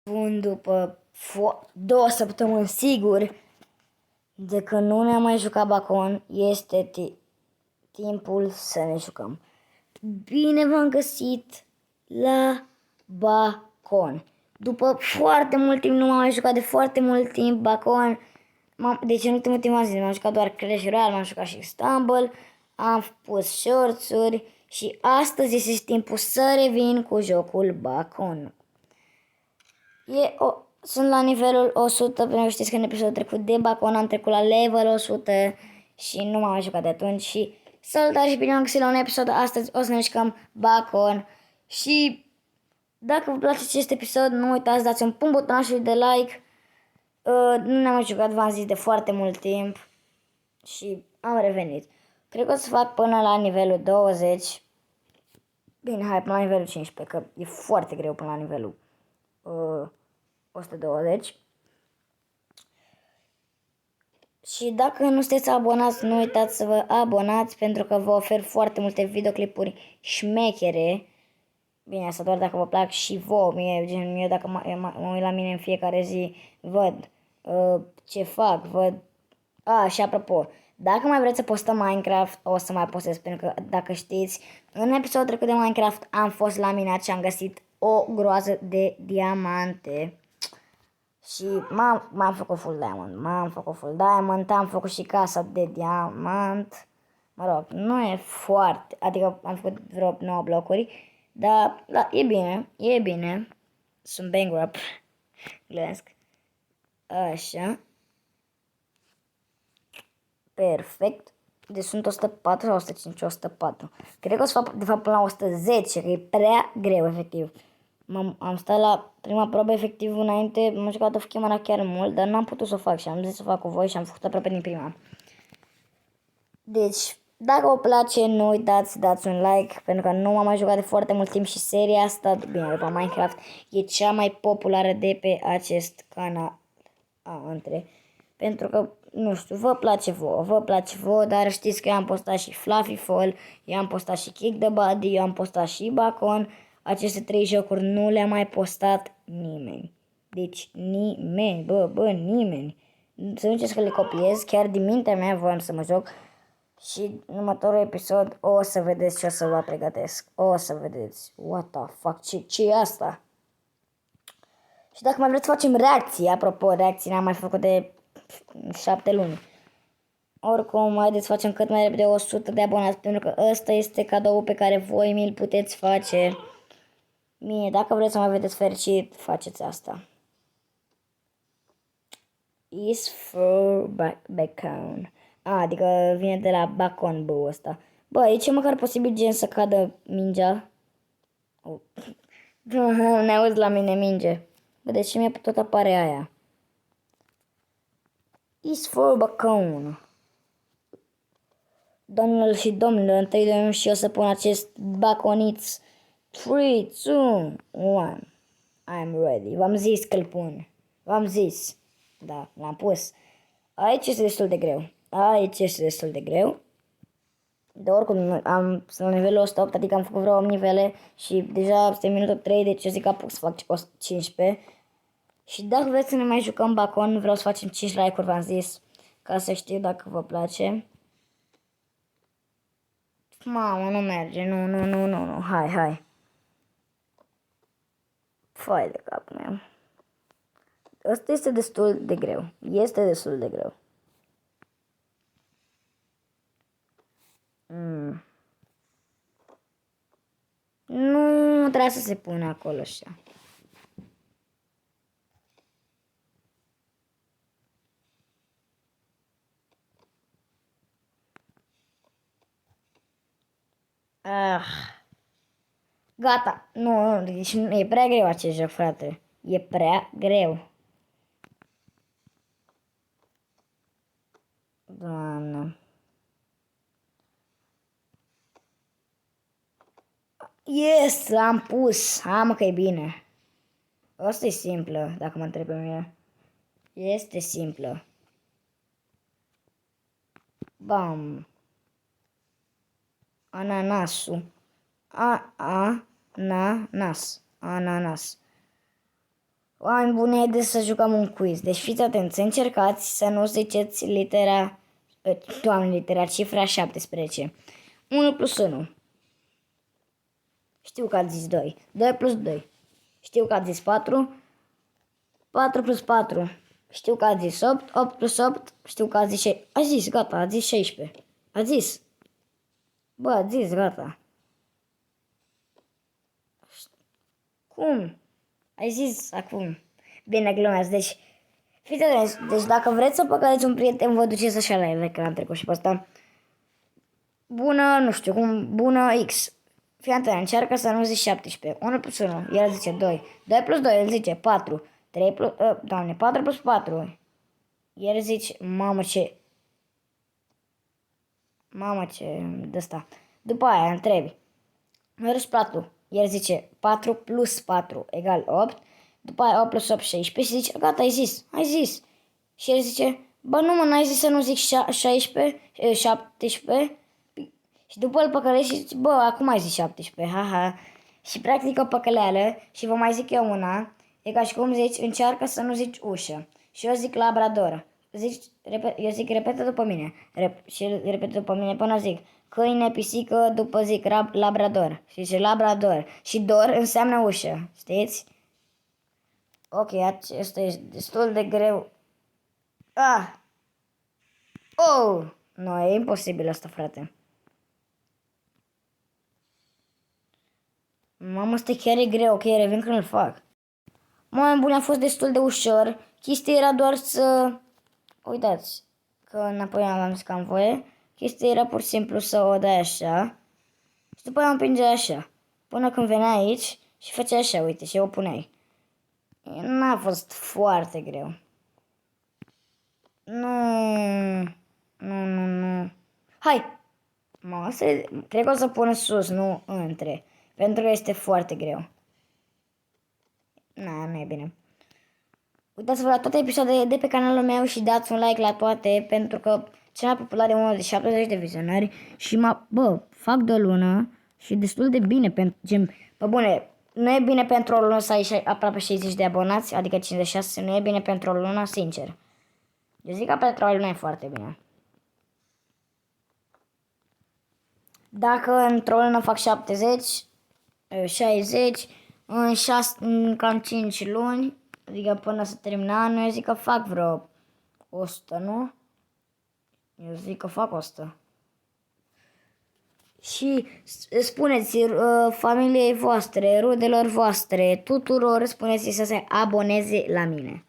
Bun, după 2 săptămâni sigur de când nu ne-am mai jucat Bacon, este timpul să ne jucăm. Bine v-am găsit la Bacon. După foarte mult timp, nu m-am mai jucat de foarte mult timp Bacon. Deci în ultimul timp m-am jucat doar Clash Royale, m-am jucat și Stumble, am pus shorts-uri și astăzi este timpul să revin cu jocul Bacon. Sunt la nivelul 100, pentru că știți că în episodul trecut de Bacon am trecut la level 100 și nu m-am mai jucat de atunci. Și salutare și bine am găsit la un episod. Astăzi o să ne jucăm Bacon. Și dacă vă place acest episod, nu uitați, dați un pun butonul de like. Nu ne-am mai jucat, v-am zis, de foarte mult timp. Și am revenit. Cred că o să fac până la nivelul 20. Bine, hai până la nivelul 15, că e foarte greu până la nivelul 120. Și dacă nu sunteți abonați, nu uitați să vă abonați, pentru că vă ofer foarte multe videoclipuri șmechere. Bine, asta doar dacă vă plac și vouă. Mie dacă mă uit la mine în fiecare zi, văd ce fac, văd... Și apropo, dacă mai vreți să postăm Minecraft, o să mai postez, pentru că, dacă știți, în episodul trecut de Minecraft am fost la minat și am găsit o groază de diamante. Și m-am făcut full diamond, am făcut și casa de diamant. Mă rog, nu e foarte, adică am făcut vreo 9 blocuri, dar e bine. Sunt bankrupt. Glesc. Așa. Perfect. Deci sunt 104 sau 105, 104. Cred că o să fac de fapt până la 110, că e prea greu, efectiv. Am stat la prima probă, efectiv, înainte, m-am jucat off camera chiar mult, dar n-am putut să o fac și am zis să o fac cu voi și am făcut aproape din prima. Deci, dacă vă place, nu uitați să dați un like, pentru că nu m-am mai jucat de foarte mult timp și seria asta, bine, după Minecraft, e cea mai populară de pe acest canal. Pentru că, nu știu, vă place vouă, dar știți că eu am postat și Fluffy Fall, eu am postat și Kick the Body, eu am postat și Bacon. Aceste 3 jocuri nu le-a mai postat nimeni. Deci nimeni, nimeni. Să nu ziceți că le copiez, chiar din mintea mea voiam să mă joc. Și în următorul episod o să vedeți ce o să vă pregătesc. O să vedeți. What the fuck, ce e asta? Și dacă mai vreți să facem reacții, apropo, reacții n-am mai făcut de 7 luni. Oricum, haideți să facem cât mai repede 100 de abonați, pentru că ăsta este cadoul pe care voi mi-l puteți face. Mie, dacă vreți să mă vedeți fericit, faceți asta. Is for Bacon. Adică vine de la Bacon, bă, ăsta. Bă, e ce măcar posibil gen să cadă mingea? Ne auzi la mine minge. Bă, de ce mi-e tot apare aia? Is for Bacon. Domnilor și domnilor, întâi de unul și eu să pun acest baconiț. 3, 2, 1. I'm ready. V-am zis că-l pun. V-am zis. Da, l-am pus. Aici este destul de greu. De oricum, sunt la nivelul 108, adică am făcut vreo 8 nivele și deja este minutul 3, deci eu zic că apuc să fac 15. Și dacă vreți să ne mai jucăm Bacon, vreau să facem 5 like-uri, v-am zis, ca să știu dacă vă place. Mamă, nu merge, nu, hai. Fai de capul meu. Asta este destul de greu. Nu trebuie să se pună acolo așa. Gata. Nu, deci e prea greu acest joc, frate. E prea greu. Doamne. Yes, l-am pus. Mă că e bine. Asta e simplă, dacă mă întreb pe mine. Este simplă. Bam. Ananasul. Ananas. Oameni buni, haideți să jucăm un quiz. Deci fiți atenți, încercați să nu ziceți cifra 17. 1 plus 1. Știu că ați zis 2. 2 plus 2. Știu că ați zis 4. 4 plus 4. Știu că ați zis 8. 8 plus 8. Știu că ați zis 6. Ați zis, gata, ați zis 16. Ați zis. Bă, ați zis, gata. Cum? Ai zis acum. Bine, glumeați, deci... Fiți atenți, deci dacă vreți să păcăleți un prieten, vă duceți așa la el, că am trecut și pe asta. Bună, nu știu cum, bună X. Fii atent, încearcă să nu zici 17. 1 plus 1, el zice 2. 2 plus 2, el zice 4. 3 plus, doamne, 4 plus 4. El zice, mamă ce de-asta. După aia întrebi. Mergi 4. El zice 4 plus 4 egal 8. După aia 8 plus 8, 16. Și zice, gata, ai zis. Și el zice, bă, nu mă, n-ai zis să nu zic 16, 17. Și după îl păcălești și zice, bă, acum ai zis 17, haha. Și practic o păcăleală și vă mai zic eu una. E ca și cum zici, încearcă să nu zici ușă. Și eu zic labrador. Eu zic, repetă după mine. Și repetă după mine până zic câine, pisică, după zic labrador. Și zice labrador. Și dor înseamnă ușă, știți? Ok, acesta e destul de greu. Ah! Oh! Nu, e imposibil asta, frate. Mamă, asta chiar e greu, ok, revin când îl fac. Mă, bun, a fost destul de ușor. Chestia era doar să... Uitați, că înapoi am zis că am voie. Chestia era pur și simplu să o dai așa. Și după aia o împingea așa. Până când venea aici și făcea așa, uite, și o puneai. N-a fost foarte greu. Nu. Hai! Mă, cred că o să pun sus, nu între. Pentru că este foarte greu. Nu e bine. Uitați-vă la toate episoadele de pe canalul meu și dați un like la toate, pentru că cel mai popular e unul de 70 de vizionări și fac de o lună și destul de bine pentru pe bune, nu e bine pentru o lună să ai aproape 60 de abonați, adică 56, nu e bine pentru o lună, sincer. Eu zic că pentru o lună e foarte bine. Dacă într-o lună fac 70, 60, în cam 5 luni, adică până să termin anul, eu zic că fac vreo 100, nu? Eu zic că fac 100. Și spuneți familiei voastre, rudelor voastre, tuturor, spuneți să se aboneze la mine.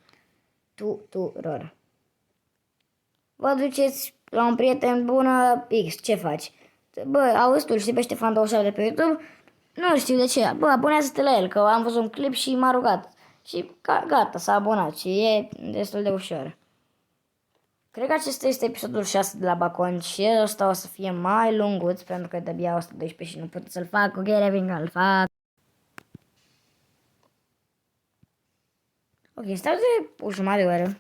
Tuturor. Vă duceți la un prieten bună, X, ce faci? Bă, auzi tu, știi pe Ștefan 27 de pe YouTube? Nu știu de ce. Bă, abonează-te la el, că am văzut un clip și m-a rugat. Și gata, s-a abonat și e destul de ușor. Cred că acesta este episodul 6 de la Bacon și ăsta o să fie mai lunguț pentru că de-abia 112 și nu pot să-l fac. Ok, revin că îl fac. Ok, stau de o jumătate de oră.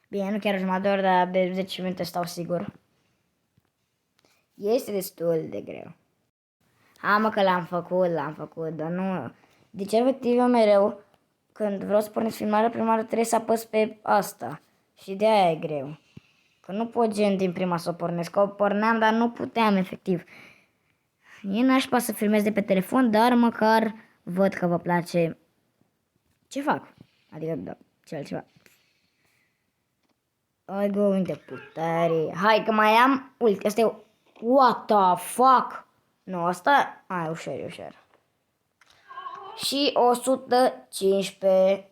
Bine, nu chiar o jumătate de oră, dar de 10 minute stau sigur. Este destul de greu. Mă că l-am făcut, dar nu... Deci efectiv eu mereu, când vreau să pornesc filmarea, prima oară trebuie să apăs pe asta. Și de aia e greu. Că nu pot gen din prima să o pornesc. Că o porneam, dar nu puteam efectiv. E nașpa să filmez de pe telefon, dar măcar văd că vă place ce fac. Adică, da, ce altceva. I going de putere. Hai că mai am... Uite, asta e... What the fuck? Nu, asta... ușor. Și 115.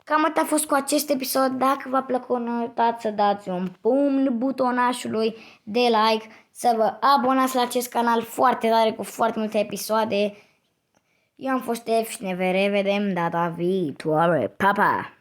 Cam atât a fost cu acest episod. Dacă v-a plăcut, nu uitați să dați un pumn butonașului de like, să vă abonați la acest canal foarte tare cu foarte multe episoade. Eu am fost F și ne revedem data viitoare. Pa, pa!